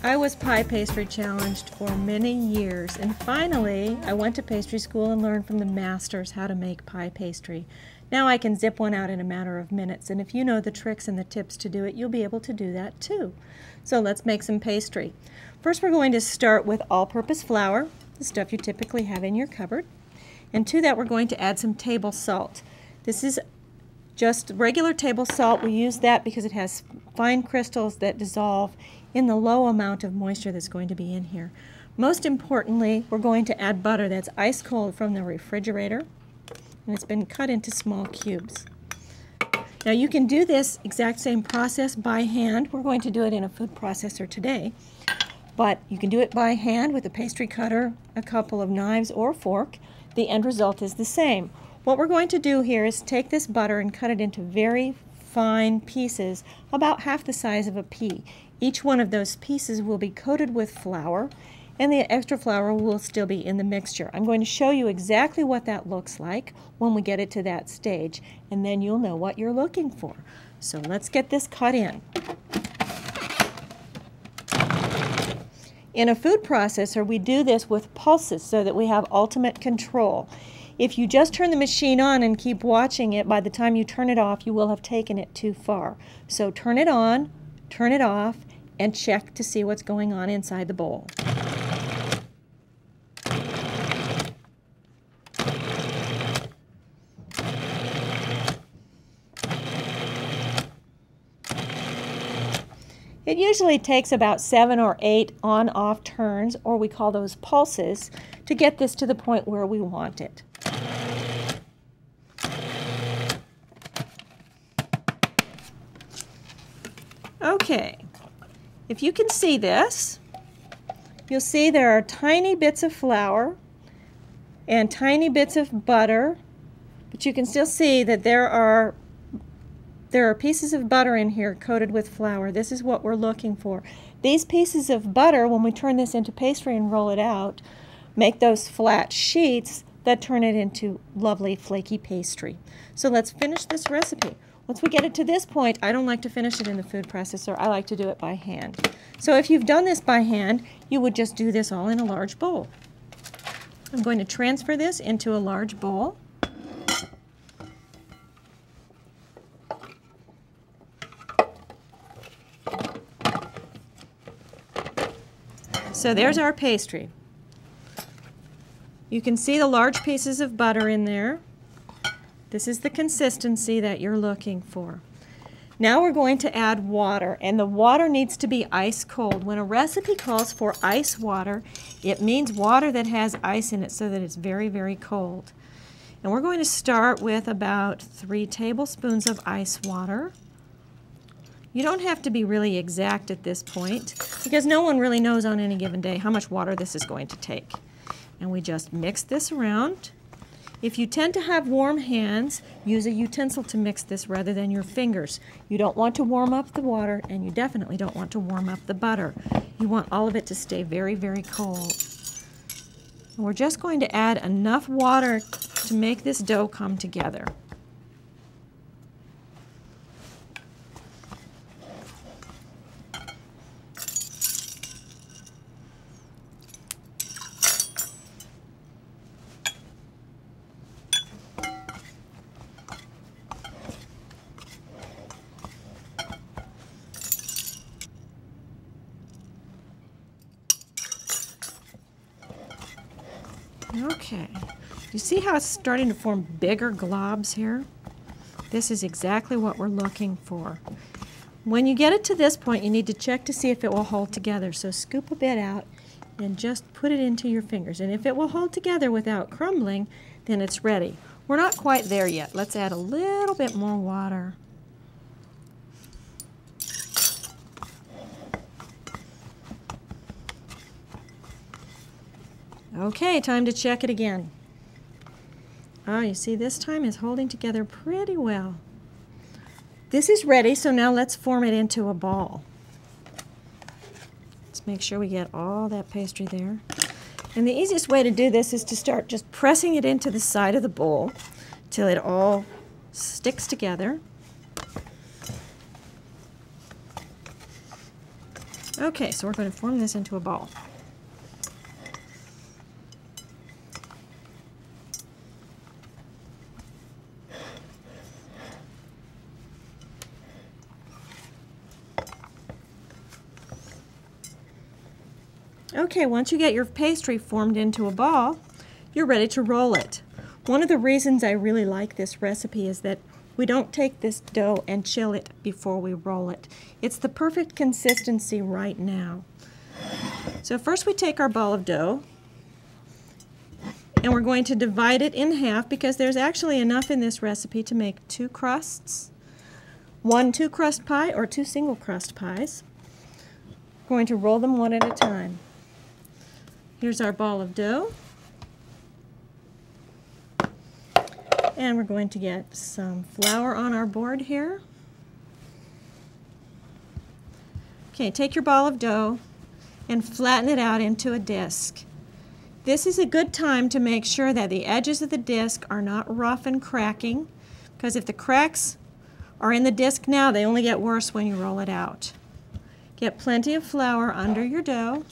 I was pie pastry challenged for many years, and finally I went to pastry school and learned from the masters how to make pie pastry. Now I can zip one out in a matter of minutes, and if you know the tricks and the tips to do it, you'll be able to do that too. So let's make some pastry. First we're going to start with all-purpose flour, the stuff you typically have in your cupboard, and to that we're going to add some table salt. This is just regular table salt. We use that because it has fine crystals that dissolve in the low amount of moisture that's going to be in here. Most importantly, we're going to add butter that's ice cold from the refrigerator, and it's been cut into small cubes. Now you can do this exact same process by hand. We're going to do it in a food processor today, but you can do it by hand with a pastry cutter, a couple of knives, or a fork. The end result is the same. What we're going to do here is take this butter and cut it into very fine pieces, about half the size of a pea. Each one of those pieces will be coated with flour, and the extra flour will still be in the mixture. I'm going to show you exactly what that looks like when we get it to that stage, and then you'll know what you're looking for. So let's get this cut in. In a food processor, we do this with pulses so that we have ultimate control. If you just turn the machine on and keep watching it, by the time you turn it off, you will have taken it too far. So turn it on, turn it off, and check to see what's going on inside the bowl. It usually takes about 7 or 8 on-off turns, or we call those pulses, to get this to the point where we want it. Okay, if you can see this, you'll see there are tiny bits of flour and tiny bits of butter, but you can still see that there are pieces of butter in here coated with flour. This is what we're looking for. These pieces of butter, when we turn this into pastry and roll it out, make those flat sheets that turn it into lovely flaky pastry. So let's finish this recipe. Once we get it to this point, I don't like to finish it in the food processor. I like to do it by hand. So if you've done this by hand, you would just do this all in a large bowl. I'm going to transfer this into a large bowl. So there's our pastry. You can see the large pieces of butter in there. This is the consistency that you're looking for. Now we're going to add water, and the water needs to be ice cold. When a recipe calls for ice water, it means water that has ice in it so that it's very, very cold. And we're going to start with about 3 tablespoons of ice water. You don't have to be really exact at this point because no one really knows on any given day how much water this is going to take. And we just mix this around. If you tend to have warm hands, use a utensil to mix this rather than your fingers. You don't want to warm up the water, and you definitely don't want to warm up the butter. You want all of it to stay very, very cold. And we're just going to add enough water to make this dough come together. Okay, you see how it's starting to form bigger globs here? This is exactly what we're looking for. When you get it to this point, you need to check to see if it will hold together. So scoop a bit out and just put it into your fingers. And if it will hold together without crumbling, then it's ready. We're not quite there yet. Let's add a little bit more water. Okay, time to check it again. Oh, you see this time it's holding together pretty well. This is ready, so now let's form it into a ball. Let's make sure we get all that pastry there. And the easiest way to do this is to start just pressing it into the side of the bowl till it all sticks together. Okay, so we're going to form this into a ball. Okay, once you get your pastry formed into a ball, you're ready to roll it. One of the reasons I really like this recipe is that we don't take this dough and chill it before we roll it. It's the perfect consistency right now. So first we take our ball of dough and we're going to divide it in half because there's actually enough in this recipe to make 2 crusts. 1 2-crust pie or 2 single-crust pies. We're going to roll them one at a time. Here's our ball of dough. And we're going to get some flour on our board here. Okay, take your ball of dough and flatten it out into a disc. This is a good time to make sure that the edges of the disc are not rough and cracking, because if the cracks are in the disc now, they only get worse when you roll it out. Get plenty of flour under your dough,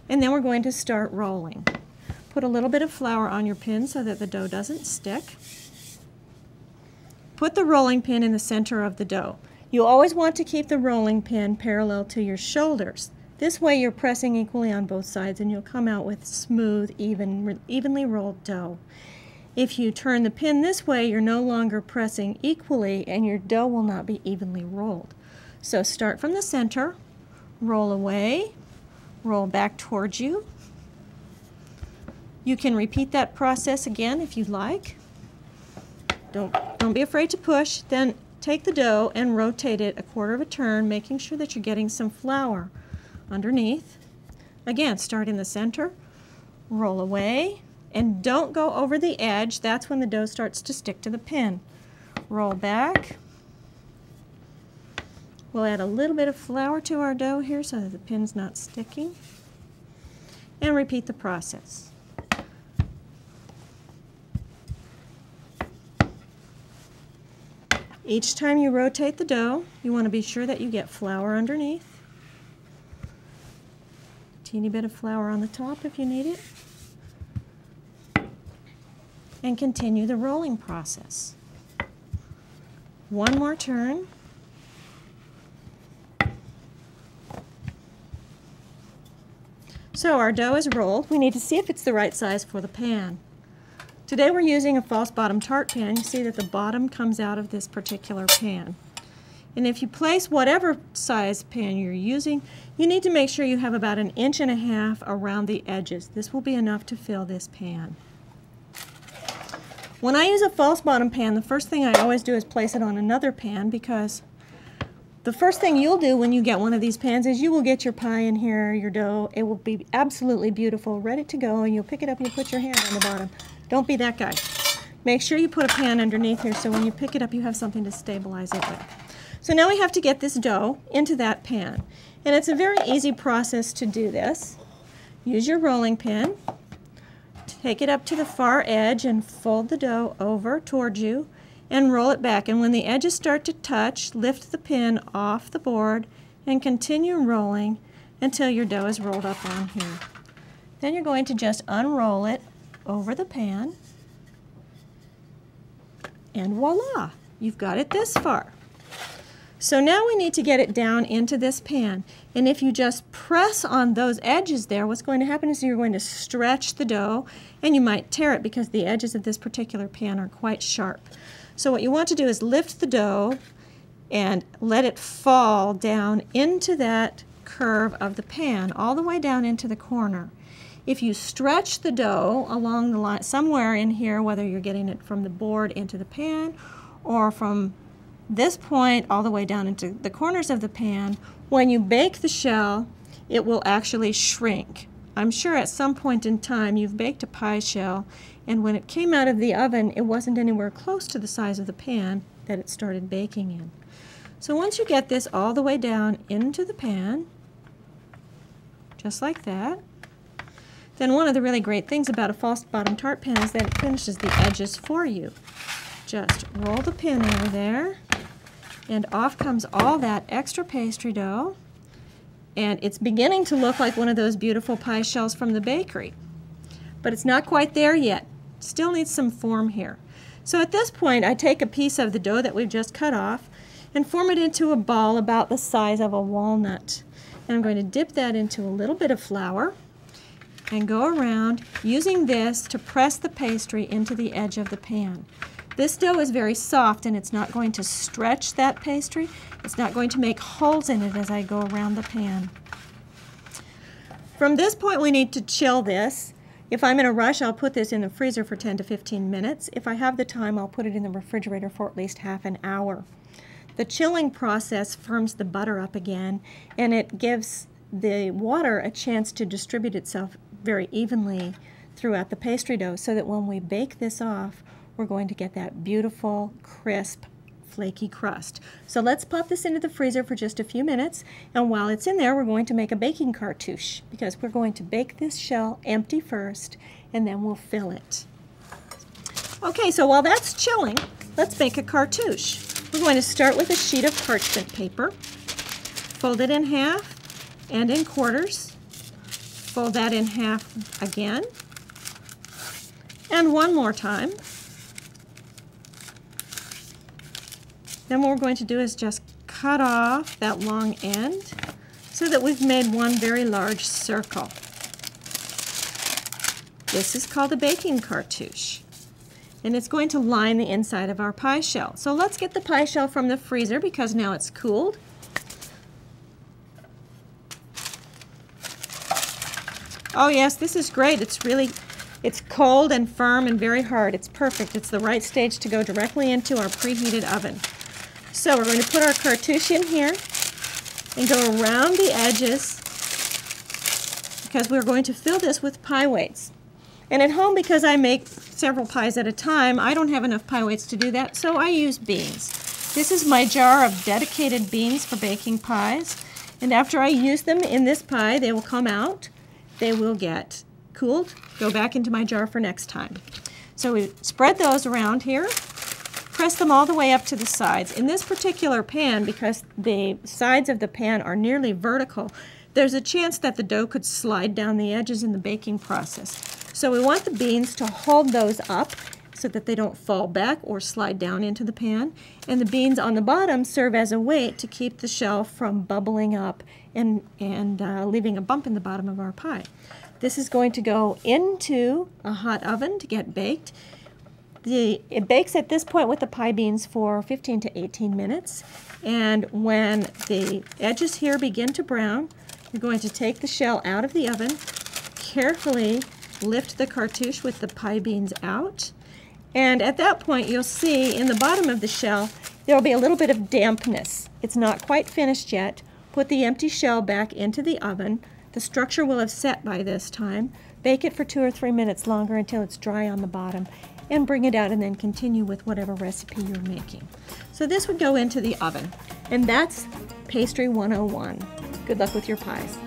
and then we're going to start rolling. Put a little bit of flour on your pin so that the dough doesn't stick. Put the rolling pin in the center of the dough. You always want to keep the rolling pin parallel to your shoulders. This way you're pressing equally on both sides and you'll come out with smooth, evenly rolled dough. If you turn the pin this way, you're no longer pressing equally and your dough will not be evenly rolled. So start from the center, roll away, roll back towards you. You can repeat that process again if you'd like. Don't be afraid to push. Then take the dough and rotate it a quarter of a turn, making sure that you're getting some flour underneath. Again, start in the center, roll away, and don't go over the edge. That's when the dough starts to stick to the pin. Roll back. We'll add a little bit of flour to our dough here so that the pin's not sticking. And repeat the process. Each time you rotate the dough, you want to be sure that you get flour underneath. A teeny bit of flour on the top if you need it. And continue the rolling process. One more turn. So our dough is rolled. We need to see if it's the right size for the pan. Today we're using a false bottom tart pan. You see that the bottom comes out of this particular pan. And if you place whatever size pan you're using, you need to make sure you have about 1.5 inches around the edges. This will be enough to fill this pan. When I use a false bottom pan, the first thing I always do is place it on another pan, because the first thing you'll do when you get one of these pans is you will get your pie in here, your dough. It will be absolutely beautiful, ready to go, and you'll pick it up and you put your hand on the bottom. Don't be that guy. Make sure you put a pan underneath here so when you pick it up you have something to stabilize it with. So now we have to get this dough into that pan. And it's a very easy process to do this. Use your rolling pin, take it up to the far edge and fold the dough over towards you and roll it back. And when the edges start to touch, lift the pin off the board and continue rolling until your dough is rolled up on here. Then you're going to just unroll it over the pan, and voila, you've got it this far. So now we need to get it down into this pan, and if you just press on those edges there, what's going to happen is you're going to stretch the dough and you might tear it because the edges of this particular pan are quite sharp. So what you want to do is lift the dough and let it fall down into that curve of the pan, all the way down into the corner. If you stretch the dough along the line, somewhere in here, whether you're getting it from the board into the pan or from this point all the way down into the corners of the pan, when you bake the shell, it will actually shrink. I'm sure at some point in time you've baked a pie shell, and when it came out of the oven, it wasn't anywhere close to the size of the pan that it started baking in. So once you get this all the way down into the pan, just like that, then one of the really great things about a false bottom tart pan is that it finishes the edges for you. Just roll the pin over there And off comes all that extra pastry dough. And it's beginning to look like one of those beautiful pie shells from the bakery. But it's not quite there yet. Still needs some form here. So at this point, I take a piece of the dough that we've just cut off and form it into a ball about the size of a walnut. And I'm going to dip that into a little bit of flour and go around using this to press the pastry into the edge of the pan. This dough is very soft and it's not going to stretch that pastry. It's not going to make holes in it as I go around the pan. From this point we need to chill this. If I'm in a rush, I'll put this in the freezer for 10 to 15 minutes. If I have the time, I'll put it in the refrigerator for at least half an hour. The chilling process firms the butter up again, and it gives the water a chance to distribute itself very evenly throughout the pastry dough so that when we bake this off, we're going to get that beautiful, crisp, flaky crust. So let's pop this into the freezer for just a few minutes, and while it's in there, we're going to make a baking cartouche because we're going to bake this shell empty first, and then we'll fill it. Okay, so while that's chilling, let's make a cartouche. We're going to start with a sheet of parchment paper, fold it in half and in quarters, fold that in half again, and one more time. Then what we're going to do is just cut off that long end so that we've made one very large circle. This is called a baking cartouche, and it's going to line the inside of our pie shell. So let's get the pie shell from the freezer because now it's cooled. Oh yes, this is great. It's cold and firm and very hard. It's perfect. It's the right stage to go directly into our preheated oven. So we're going to put our cartouche in here and go around the edges because we're going to fill this with pie weights. And at home, because I make several pies at a time, I don't have enough pie weights to do that, so I use beans. This is my jar of dedicated beans for baking pies. And after I use them in this pie, they will come out. They will get cooled, go back into my jar for next time. So we spread those around here. Press them all the way up to the sides. In this particular pan, because the sides of the pan are nearly vertical, there's a chance that the dough could slide down the edges in the baking process. So we want the beans to hold those up so that they don't fall back or slide down into the pan. And the beans on the bottom serve as a weight to keep the shell from bubbling up and leaving a bump in the bottom of our pie. This is going to go into a hot oven to get baked. It bakes at this point with the pie beans for 15 to 18 minutes. And when the edges here begin to brown, you're going to take the shell out of the oven, carefully lift the cartouche with the pie beans out. And at that point, you'll see in the bottom of the shell, there will be a little bit of dampness. It's not quite finished yet. Put the empty shell back into the oven. The structure will have set by this time. Bake it for 2 or 3 minutes longer until it's dry on the bottom, and bring it out and then continue with whatever recipe you're making. So this would go into the oven, and that's Pastry 101. Good luck with your pies.